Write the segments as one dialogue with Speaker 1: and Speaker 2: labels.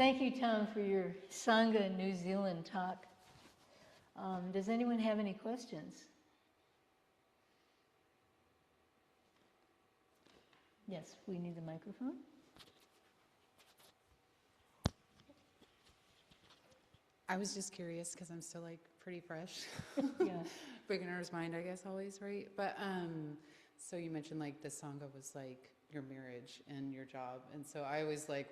Speaker 1: Thank you, Tom, for your Sangha New Zealand talk. Does anyone have any questions? Yes, we need the microphone.
Speaker 2: I was just curious because I'm still like pretty fresh.
Speaker 1: Yeah.
Speaker 2: Beginner's mind, I guess, always, right? But so you mentioned like the Sangha was like your marriage and your job, and so I always thought.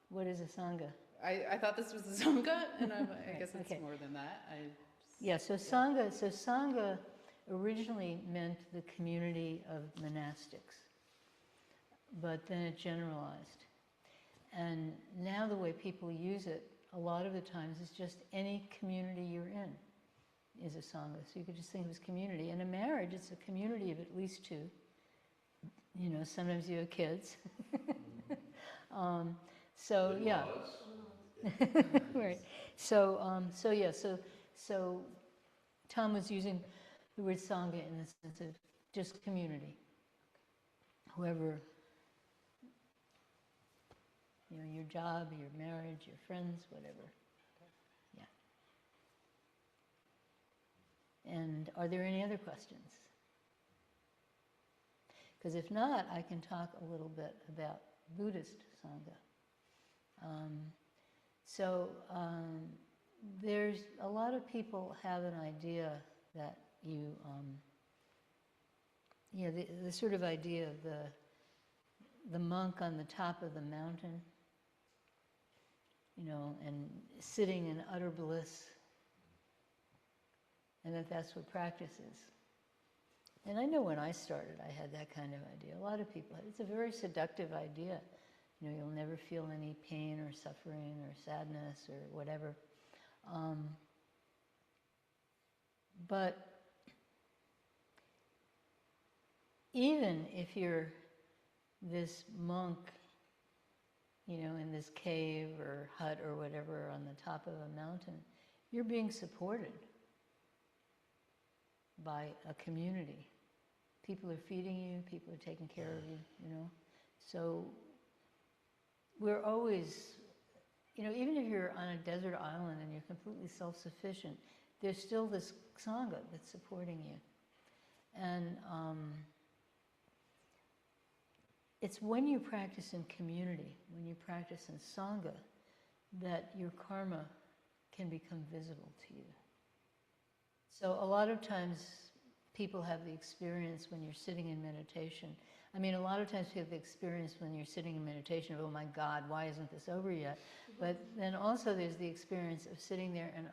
Speaker 1: What is a Sangha?
Speaker 2: I thought this was the Sangha, and I
Speaker 1: Right,
Speaker 2: guess it's
Speaker 1: okay.
Speaker 2: more than that.
Speaker 1: Sangha originally meant the community of monastics, but then it generalized. And now the way people use it, a lot of the times, is just any community you're in is a Sangha. So you could just think of it as community. In a marriage, it's a community of at least two. You know, sometimes you have kids. So yeah. Right. So Tom was using the word Sangha in the sense of just community. Whoever, you know, your job, your marriage, your friends, whatever. Yeah. And are there any other questions? Because if not, I can talk a little bit about Buddhist Sangha. There's a lot of people have an idea that the sort of idea of the monk on the top of the mountain, you know, and sitting in utter bliss, and that's what practice is. And I know when I started, I had that kind of idea. A lot of people, it's a very seductive idea. You know, you'll never feel any pain or suffering or sadness or whatever. But even if you're this monk, you know, in this cave or hut or whatever on the top of a mountain, you're being supported by a community. People are feeding you, people are taking care of you, you know. So we're always, you know, even if you're on a desert island and you're completely self-sufficient, there's still this Sangha that's supporting you. And it's when you practice in community, when you practice in Sangha, that your karma can become visible to you. So a lot of times people have the experience when you're sitting in meditation. I mean, a lot of times you have the experience when you're sitting in meditation of, oh my God, why isn't this over yet? But then also there's the experience of sitting there and,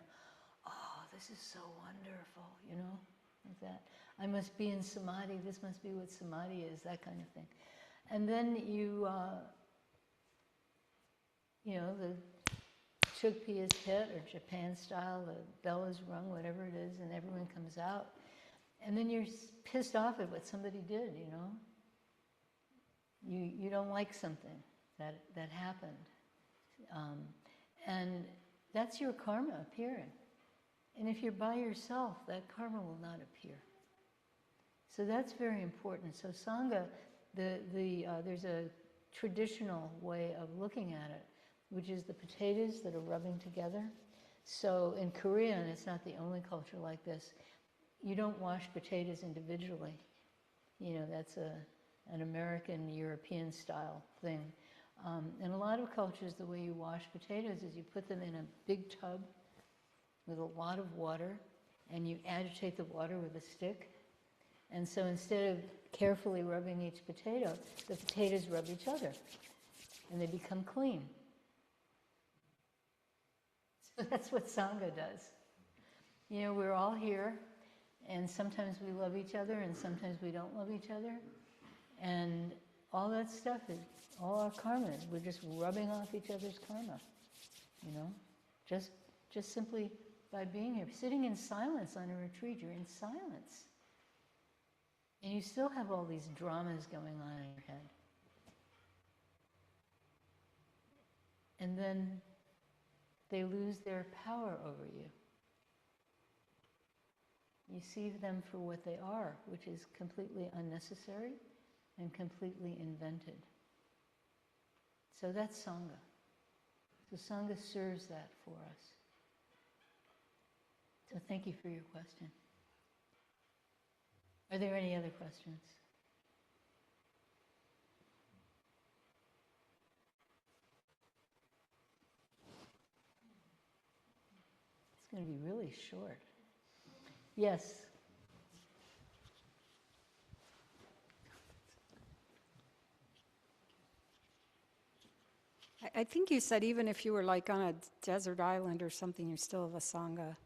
Speaker 1: oh, this is so wonderful, you know, like that. I must be in samadhi, this must be what samadhi is, that kind of thing. And then you know, the chukpi is hit, or Japan style, the bell is rung, whatever it is, and everyone comes out. And then you're pissed off at what somebody did, you know. You don't like something that happened. And that's your karma appearing. And if you're by yourself, that karma will not appear. So that's very important. So Sangha, there's a traditional way of looking at it, which is the potatoes that are rubbing together. So in Korea, and it's not the only culture like this, you don't wash potatoes individually. You know, that's an American, European style thing. In a lot of cultures, the way you wash potatoes is you put them in a big tub with a lot of water, and you agitate the water with a stick. And so instead of carefully rubbing each potato, the potatoes rub each other, and they become clean. So that's what Sangha does. You know, we're all here, and sometimes we love each other, and sometimes we don't love each other. And all that stuff is, all our karma, we're just rubbing off each other's karma, you know? Just simply by being here. Sitting in silence on a retreat, you're in silence. And you still have all these dramas going on in your head. And then they lose their power over you. You see them for what they are, which is completely unnecessary and completely invented. So that's Sangha. So sangha serves that for us. So thank you for your question. Are there any other questions? It's going to be really short. Yes.
Speaker 3: I think you said even if you were like on a desert island or something, you still have a sangha.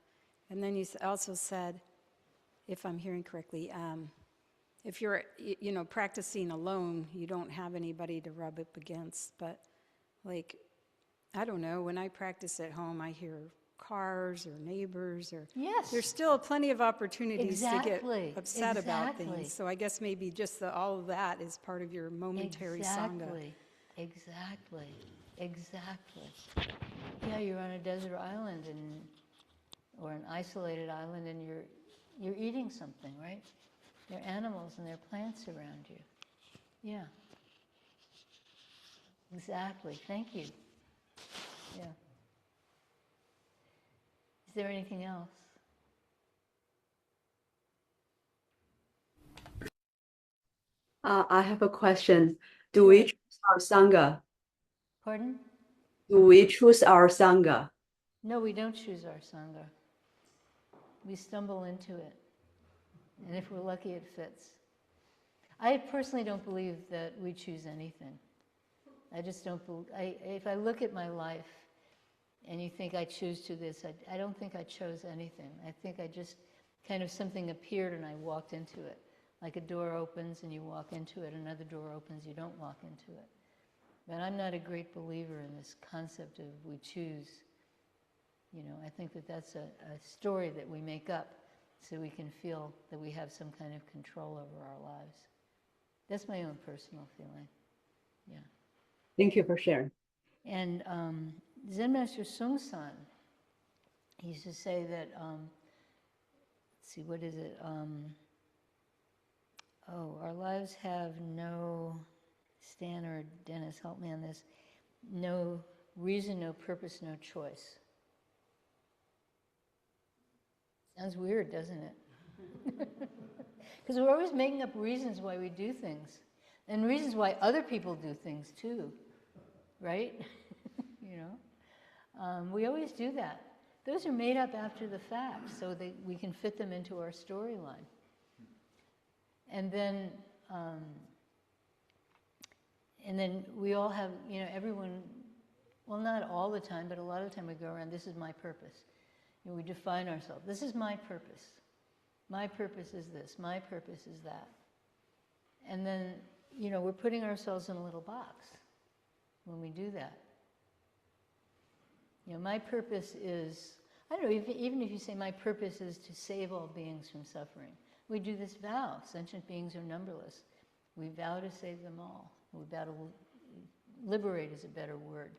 Speaker 3: And then you also said, if I'm hearing correctly, if you're, practicing alone, you don't have anybody to rub up against. But like, I don't know, when I practice at home, I hear cars or neighbors or
Speaker 1: Yes.
Speaker 3: there's still plenty of opportunities
Speaker 1: Exactly.
Speaker 3: to get upset about
Speaker 1: Exactly.
Speaker 3: things. So I guess maybe just all of that is part of your momentary sangha.
Speaker 1: Exactly. Yeah, you're on a desert island or an isolated island, and you're eating something, right? There are animals and there are plants around you. Yeah. Exactly. Thank you. Yeah. Is there anything else?
Speaker 4: I have a question. Do
Speaker 1: Sure.
Speaker 4: we choose our sangha?
Speaker 1: Pardon?
Speaker 4: Do we choose our sangha?
Speaker 1: No, we don't choose our sangha. We stumble into it. And if we're lucky, it fits. I personally don't believe that we choose anything. I just don't believe, if I look at my life and you think I choose to this, I don't think I chose anything. I think I just kind of something appeared and I walked into it. Like a door opens and you walk into it, another door opens, you don't walk into it. But I'm not a great believer in this concept of we choose. I think that that's a story that we make up so we can feel that we have some kind of control over our lives. That's my own personal feeling. Yeah.
Speaker 4: Thank you for sharing.
Speaker 1: And Zen Master Sung-san, he used to say that, let's see, what is it? Our lives have no, Stan or Dennis, help me on this, no reason, no purpose, no choice. Sounds weird, doesn't it? Because we're always making up reasons why we do things, and reasons why other people do things too, right? We always do that. Those are made up after the fact, so that we can fit them into our storyline. And then we all have, everyone, well, not all the time, but a lot of the time we go around, this is my purpose. We define ourselves. This is my purpose. My purpose is this. My purpose is that. And then, we're putting ourselves in a little box when we do that. My purpose is, I don't know, even if you say my purpose is to save all beings from suffering. We do this vow. Sentient beings are numberless. We vow to save them all. We vow to liberate is a better word.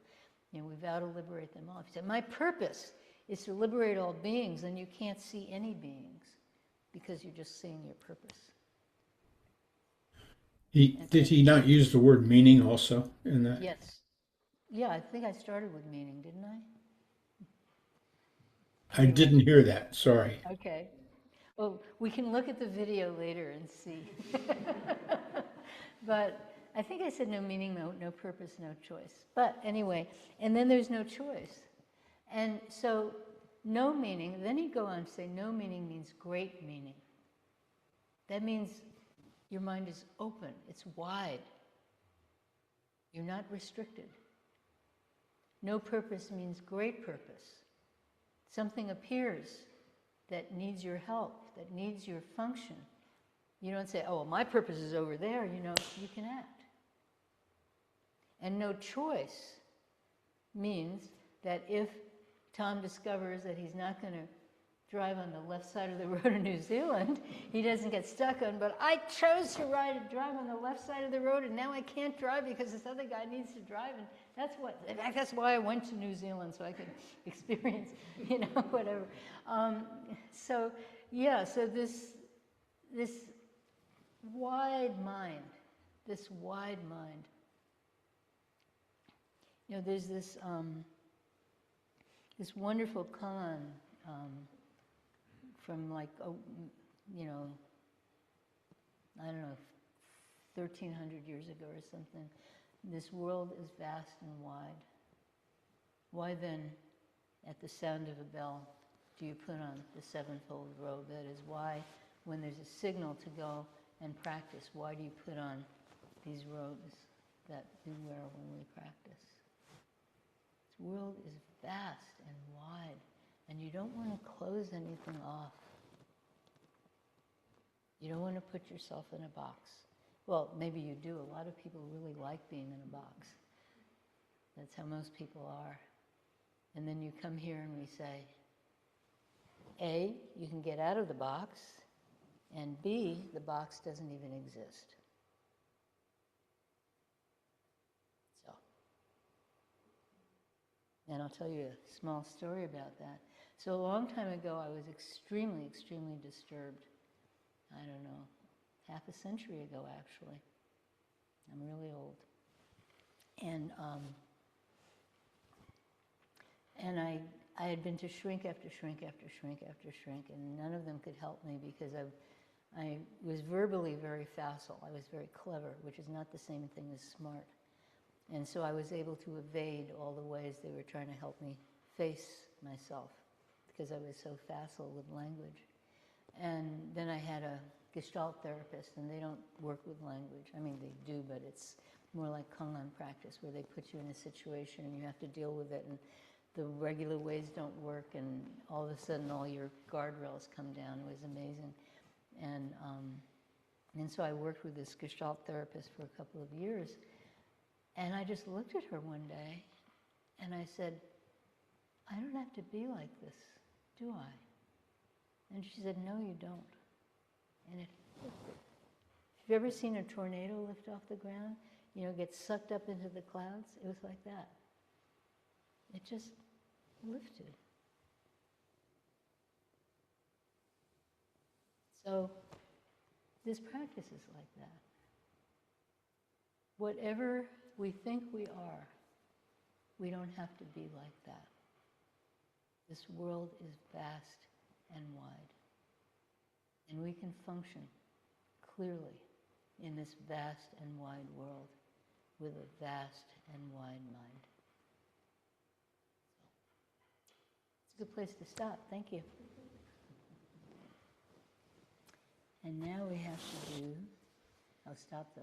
Speaker 1: We vow to liberate them all. If you say, my purpose is to liberate all beings, then you can't see any beings because you're just seeing your purpose.
Speaker 5: Did he not use the word meaning also in that?
Speaker 1: Yes. Yeah, I think I started with meaning, didn't I?
Speaker 5: I didn't hear that, sorry.
Speaker 1: Okay. Well, we can look at the video later and see. But I think I said no meaning, no purpose, no choice. But anyway, and then there's no choice. And so no meaning, then he'd go on to say no meaning means great meaning. That means your mind is open, it's wide. You're not restricted. No purpose means great purpose. Something appears that needs your help, that needs your function. You don't say, oh, well, my purpose is over there, you can act. And no choice means that if Tom discovers that he's not going to drive on the left side of the road in New Zealand, he doesn't get stuck on, but I chose to drive on the left side of the road and now I can't drive because this other guy needs to drive, and that's why I went to New Zealand, so I could experience, whatever. So this wide mind, there's this this wonderful koan from like, you know, I don't know, 1,300 years ago or something. This world is vast and wide. Why then, at the sound of a bell, do you put on the sevenfold robe? That is why, when there's a signal to go and practice, why do you put on these robes that we wear when we practice? This world is vast and wide, and you don't want to close anything off. You don't want to put yourself in a box. Well, maybe you do. A lot of people really like being in a box. That's how most people are. And then you come here and we say, A, you can get out of the box, and B, the box doesn't even exist. So, and I'll tell you a small story about that. So a long time ago, I was extremely, extremely disturbed. I don't know, half a century ago, actually. I'm really old. And I had been to shrink after shrink after shrink after shrink, and none of them could help me because I was verbally very facile. I was very clever, which is not the same thing as smart. And so I was able to evade all the ways they were trying to help me face myself because I was so facile with language. And then I had a Gestalt therapist, and they don't work with language. I mean, they do, but it's more like Kongan practice, where they put you in a situation and you have to deal with it, and the regular ways don't work, and all of a sudden all your guardrails come down. It was amazing. And so I worked with this Gestalt therapist for a couple of years, and I just looked at her one day, and I said, I don't have to be like this, do I? And she said, no, you don't. And it lifted. If you've ever seen a tornado lift off the ground, you know, get sucked up into the clouds, it was like that. It just lifted. So this practice is like that. Whatever we think we are, we don't have to be like that. This world is vast and wide. And we can function clearly in this vast and wide world with a vast and wide mind. It's a good place to stop. Thank you. And now we have to do, I'll stop the